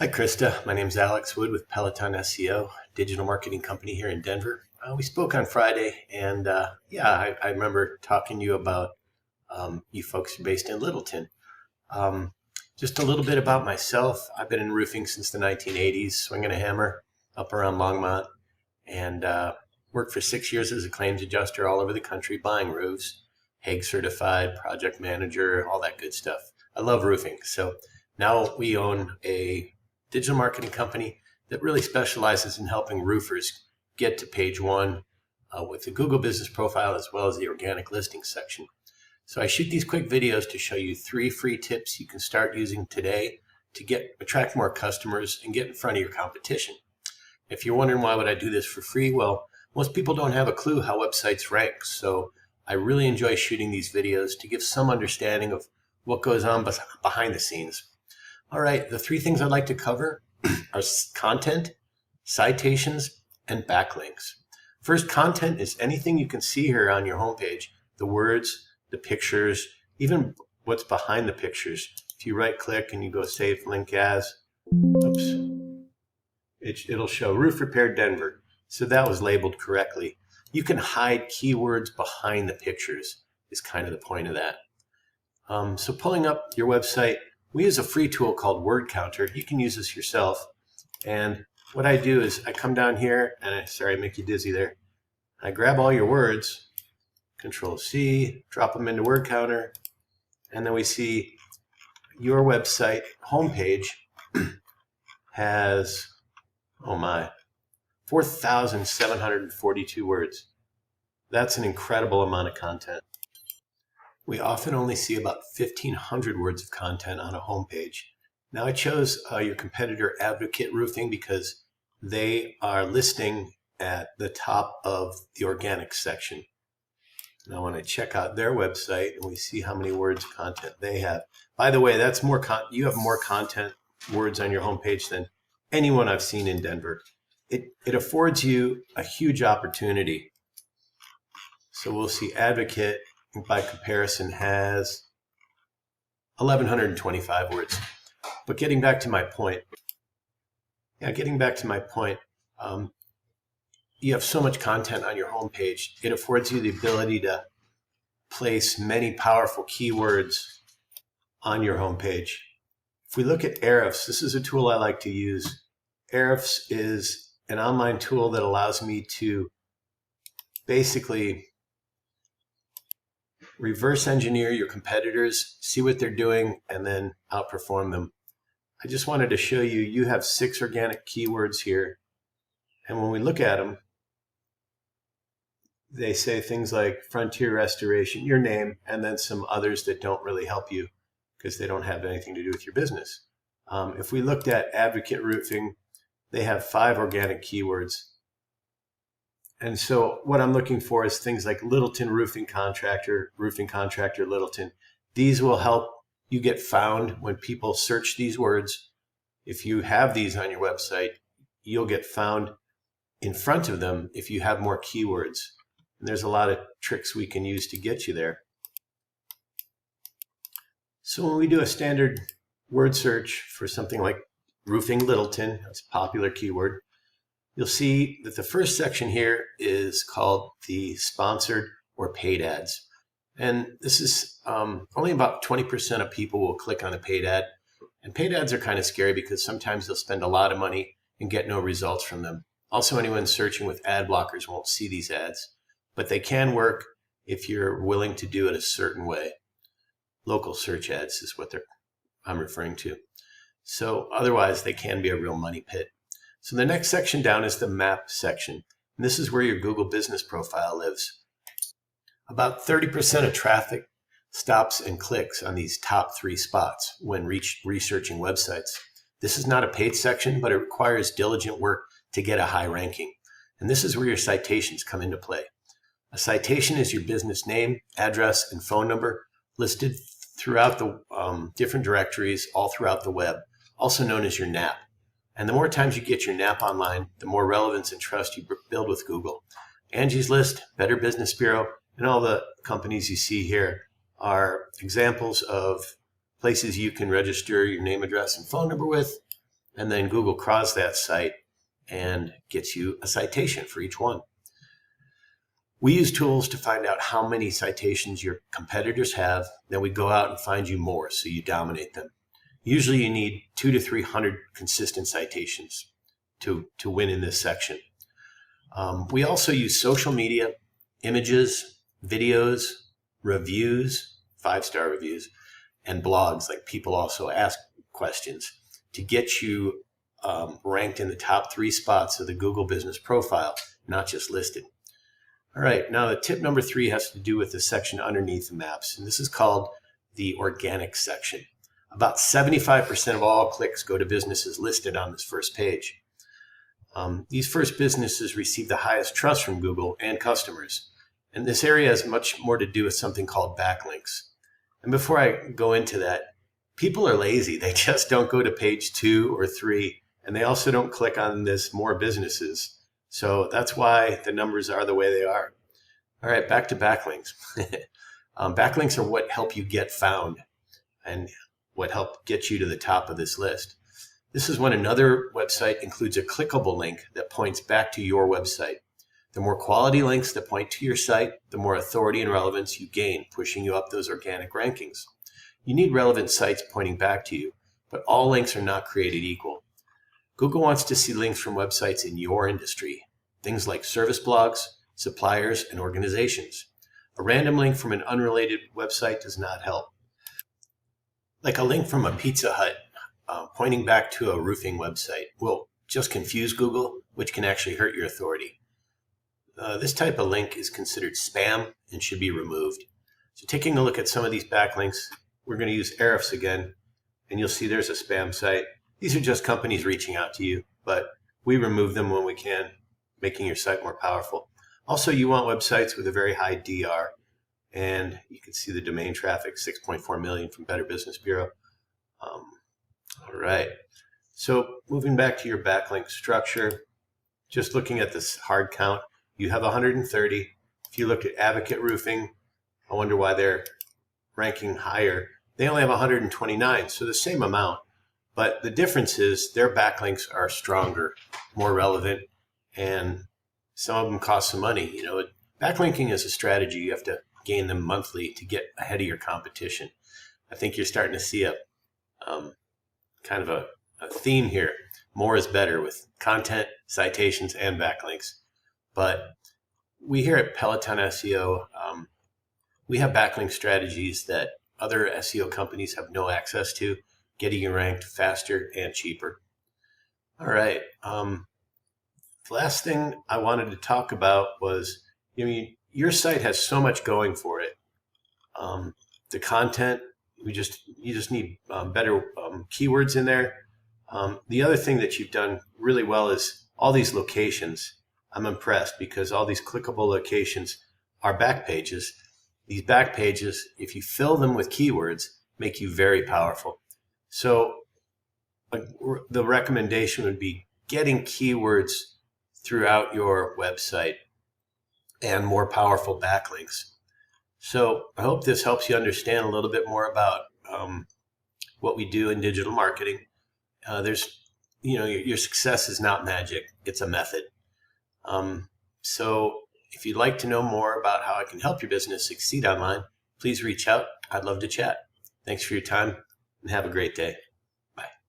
Hi, Krista. My name's Alex Wood with Peloton SEO, digital marketing company here in Denver. We spoke on Friday, and I remember talking to you about you folks are based in Littleton. Um, just a little bit about myself. I've been in roofing since the 1980s, swinging a hammer up around Longmont, and worked for 6 years as a claims adjuster all over the country, buying roofs, Hague certified, project manager, all that good stuff. I love roofing. So now we own a digital marketing company that really specializes in helping roofers get to page one with the Google business profile as well as the organic listing section. So I shoot these quick videos to show you 3 free tips you can start using today to attract more customers and get in front of your competition. If you're wondering why would I do this for free, well, most people don't have a clue how websites rank. So I really enjoy shooting these videos to give some understanding of what goes on behind the scenes. All right, the 3 things I'd like to cover are content, citations, and backlinks. First, content is anything you can see here on your homepage, the words, the pictures, even what's behind the pictures. If you right click and you go save link as, it'll show roof repair Denver. So that was labeled correctly. You can hide keywords behind the pictures is kind of the point of that. So pulling up your website, we use a free tool called Word Counter. You can use this yourself. And what I do is I come down here and I make you dizzy there. I grab all your words, Control C, drop them into Word Counter, and then we see your website homepage has, 4,742 words. That's an incredible amount of content. We often only see about 1,500 words of content on a homepage. Now I chose your competitor Advocate Roofing because they are listing at the top of the organic section. Now when I check out their website and we see how many words of content they have. By the way, that's more you have more content words on your homepage than anyone I've seen in Denver. It affords you a huge opportunity. So we'll see Advocate by comparison has 1,125 words. But getting back to my point, you have so much content on your homepage. It affords you the ability to place many powerful keywords on your homepage. If we look at Ahrefs, this is a tool I like to use. Ahrefs is an online tool that allows me to basically reverse engineer your competitors, see what they're doing, and then outperform them. I just wanted to show you, you have 6 organic keywords here. And when we look at them, they say things like frontier restoration, your name, and then some others that don't really help you because they don't have anything to do with your business. If we looked at Advocate Roofing, they have 5 organic keywords. And so what I'm looking for is things like Littleton roofing contractor Littleton. These will help you get found when people search these words. If you have these on your website, you'll get found in front of them if you have more keywords. And there's a lot of tricks we can use to get you there. So when we do a standard word search for something like roofing Littleton, that's a popular keyword, you'll see that the first section here is called the sponsored or paid ads. And this is only about 20% of people will click on a paid ad. And paid ads are kind of scary because sometimes they'll spend a lot of money and get no results from them. Also, anyone searching with ad blockers won't see these ads, but they can work if you're willing to do it a certain way. Local search ads is what I'm referring to. So otherwise, they can be a real money pit. So the next section down is the map section. And this is where your Google business profile lives. About 30% of traffic stops and clicks on these top 3 spots when researching websites. This is not a paid section, but it requires diligent work to get a high ranking. And this is where your citations come into play. A citation is your business name, address, and phone number listed throughout the different directories all throughout the web, also known as your NAP. And the more times you get your NAP online, the more relevance and trust you build with Google. Angie's List, Better Business Bureau, and all the companies you see here are examples of places you can register your name, address, and phone number with. and then Google crawls that site and gets you a citation for each one. We use tools to find out how many citations your competitors have. Then we go out and find you more so you dominate them. Usually you need 200 to 300 consistent citations to win in this section. We also use social media, images, videos, reviews, 5-star reviews, and blogs, like people also ask questions, to get you ranked in the top 3 spots of the Google Business Profile, not just listed. All right, now the tip number 3 has to do with the section underneath the maps, and this is called the organic section. About 75% of all clicks go to businesses listed on this first page. These first businesses receive the highest trust from Google and customers. And this area has much more to do with something called backlinks. And before I go into that, people are lazy. They just don't go to page 2 or 3, and they also don't click on this more businesses. So that's why the numbers are the way they are. All right, back to backlinks. Backlinks are what help you get found and what help get you to the top of this list. This is when another website includes a clickable link that points back to your website. The more quality links that point to your site, the more authority and relevance you gain, pushing you up those organic rankings. You need relevant sites pointing back to you, but all links are not created equal. Google wants to see links from websites in your industry, things like service blogs, suppliers, and organizations. A random link from an unrelated website does not help. Like a link from a Pizza Hut pointing back to a roofing website will just confuse Google, which can actually hurt your authority. This type of link is considered spam and should be removed. So taking a look at some of these backlinks, we're going to use Ahrefs again, and you'll see there's a spam site. These are just companies reaching out to you, but we remove them when we can, making your site more powerful. Also, you want websites with a very high DR, and you can see the domain traffic, 6.4 million from Better Business Bureau. All right, so moving back to your backlink structure, just looking at this hard count, you have 130. If you looked at Advocate Roofing, I wonder why they're ranking higher. They only have 129, so the same amount. But the difference is their backlinks are stronger, more relevant, and some of them cost some money. You know, backlinking is a strategy. You have to gain them monthly to get ahead of your competition. I think you're starting to see a kind of a theme here. More is better with content, citations, and backlinks. But we here at Peloton SEO, we have backlink strategies that other SEO companies have no access to, getting you ranked faster and cheaper. All right. The last thing I wanted to talk about was, your site has so much going for it. The content, you just need better keywords in there. The other thing that you've done really well is all these locations. I'm impressed because all these clickable locations are back pages. These back pages, if you fill them with keywords, make you very powerful. So the recommendation would be getting keywords throughout your website and more powerful backlinks. So I hope this helps you understand a little bit more about what we do in digital marketing. Your success is not magic. It's a method. So if you'd like to know more about how I can help your business succeed online, please reach out. I'd love to chat. Thanks for your time and have a great day.